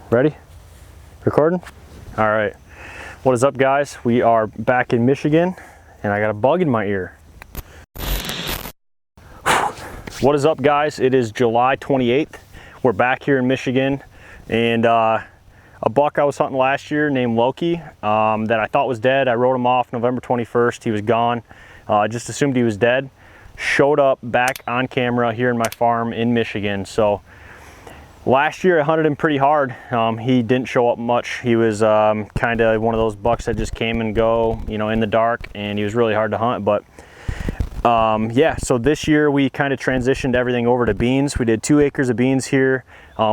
Ready? Recording? All right. What is up, guys? We are back in Michigan, and I got a bug in my ear. What is up, guys? It is July 28th. We're back here in Michigan, and a buck I was hunting last year named Loki that I thought was dead. I wrote him off November 21st. He was gone. I just assumed he was dead. Showed up back on camera here in my farm in Michigan. So last year I hunted him pretty hard. He didn't show up much. He was kind of one of those bucks that just came and go, you know, in the dark, and he was really hard to hunt. But yeah, so this year we kind of transitioned everything over to beans. We did 2 acres of beans here.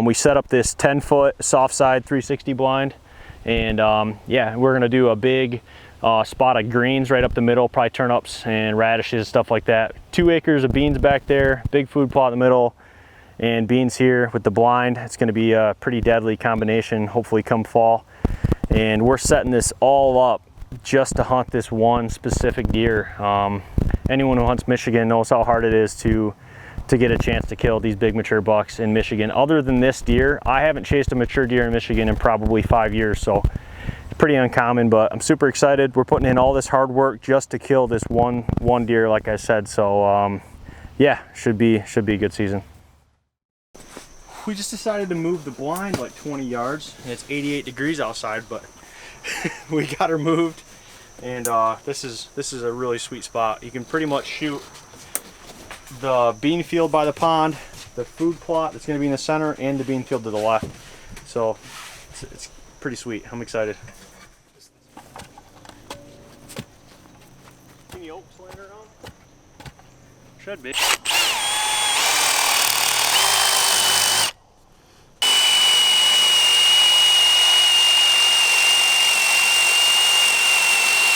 We set up this 10-foot soft side 360 blind, and yeah, we're gonna do a big spot of greens right up the middle, probably turnips and radishes, stuff like that. 2 acres of beans back there, big food plot in the middle, and beans here with the blind. It's going to be a pretty deadly combination, hopefully come fall. And we're setting this all up just to hunt this one specific deer. Anyone who hunts Michigan knows how hard it is to get a chance to kill these big mature bucks in Michigan. Other than this deer, I haven't chased a mature deer in Michigan in probably 5 years, so it's pretty uncommon. But I'm super excited. We're putting in all this hard work just to kill this one deer, like I said. So yeah, should be a good season. We just decided to move the blind like 20 yards. It's 88 degrees outside, but we got her moved, and this is a really sweet spot. You can pretty much shoot the bean field by the pond, the food plot that's going to be in the center, and the bean field to the left. So it's pretty sweet. I'm excited. Any oaks laying around? Should be.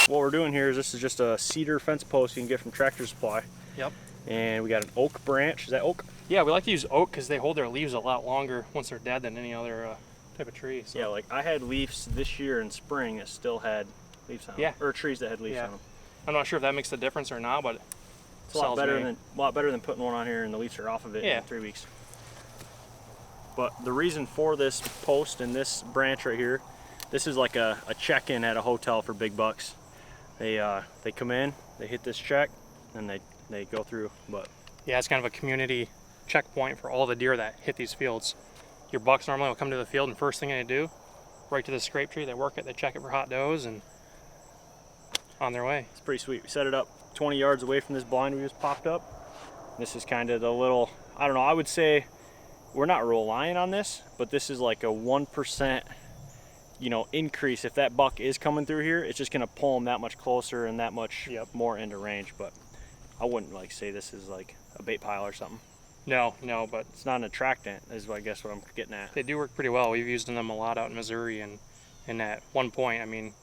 What we're doing here is this is just a cedar fence post you can get from Tractor Supply. Yep. And we got an oak branch. Is that oak? Yeah, we like to use oak because they hold their leaves a lot longer once they're dead than any other type of tree. So. Yeah, like I had leaves this year in spring that still had leaves on them. Yeah. Or trees that had leaves on them. I'm not sure if that makes a difference or not, but it's a lot better than putting one on here and the leaves are off of it in 3 weeks. But the reason for this post and this branch right here, this is like a check-in at a hotel for big bucks. They come in, they hit this check, and they go through. But yeah, it's kind of a community checkpoint for all the deer that hit these fields. Your bucks normally will come to the field, and first thing they do, right to the scrape tree, they work it, they check it for hot does, and on their way. It's pretty sweet. We set it up 20 yards away from this blind we just popped up. This is kind of the little, I don't know, I would say we're not relying on this, but this is like a 1%, you know, increase. If that buck is coming through here, it's just gonna pull him that much closer and that much more into range. But I wouldn't like say this is like a bait pile or something. No, but it's not an attractant is I guess what I'm getting at. They do work pretty well. We've used them a lot out in Missouri, and at one point, I mean,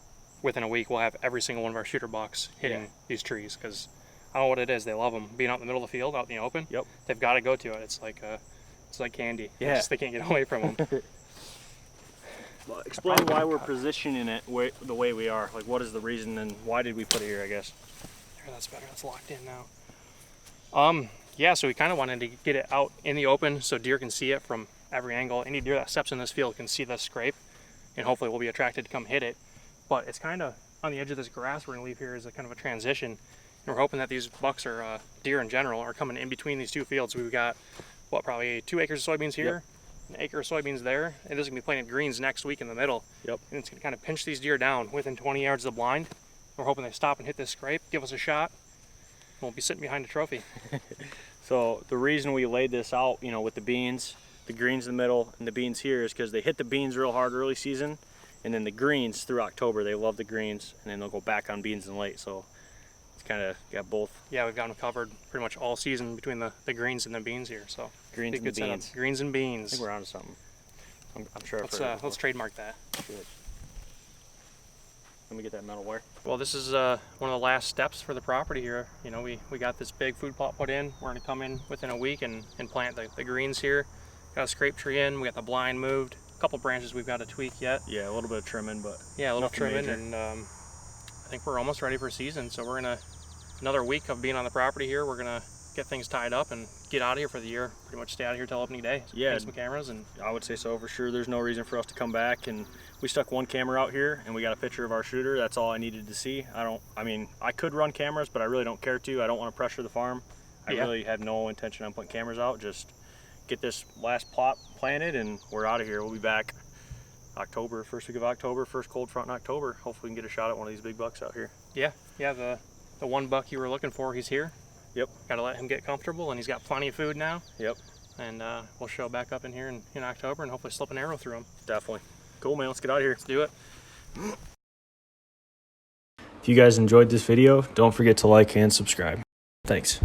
within a week we'll have every single one of our shooter bucks hitting these trees, because I don't know what it is, they love them. Being out in the middle of the field, out in the open, they've got to go to it. It's like candy. Yeah, they can't get away from them. Well, explain why we're positioning it the way we are. Like, what is the reason and why did we put it here, I guess? There, that's better. That's locked in now. Yeah, so we kind of wanted to get it out in the open so deer can see it from every angle. Any deer that steps in this field can see the scrape, and hopefully will be attracted to come hit it. But it's kind of on the edge of this grass we're going to leave here as a kind of a transition. And we're hoping that these bucks, or deer in general, are coming in between these 2 fields. We've got, what, probably 2 acres of soybeans here? An acre of soybeans there, and this is going to be planted greens next week in the middle. And it's going to kind of pinch these deer down within 20 yards of the blind. We're hoping they stop and hit this scrape, give us a shot, and we'll be sitting behind a trophy. So the reason we laid this out, you know, with the beans, the greens in the middle, and the beans here is because they hit the beans real hard early season, and then the greens through October, they love the greens, and then they'll go back on beans in late. So it's kind of got both. Yeah, we've got them covered pretty much all season between the greens and the beans here. So greens and beans. Greens and beans. I think we're onto something. I'm sure. Let's trademark that. Good. Let me get that metal wire. Well, this is one of the last steps for the property here. You know, we got this big food plot put in. We're going to come in within a week and plant the greens here. Got a scrape tree in. We got the blind moved. A couple branches we've got to tweak yet. Yeah, a little bit of trimming, but yeah, a little trimming, and I think we're almost ready for season. So we're gonna, another week of being on the property here, we're gonna get things tied up and get out of here for the year. Pretty much stay out of here till opening day. Yeah. Hang some cameras, and I would say so for sure. There's no reason for us to come back, and we stuck one camera out here and we got a picture of our shooter. That's all I needed to see. I mean, I could run cameras, but I really don't care to. I don't want to pressure the farm. I really have no intention on putting cameras out. Just get this last plot planted and we're out of here. We'll be back October, first week of October, first cold front in October. Hopefully we can get a shot at one of these big bucks out here. Yeah, the one buck you were looking for, he's here. Yep. Got to let him get comfortable, and he's got plenty of food now. Yep. And we'll show back up in here in October and hopefully slip an arrow through him. Definitely. Cool, man. Let's get out of here. Let's do it. If you guys enjoyed this video, don't forget to like and subscribe. Thanks.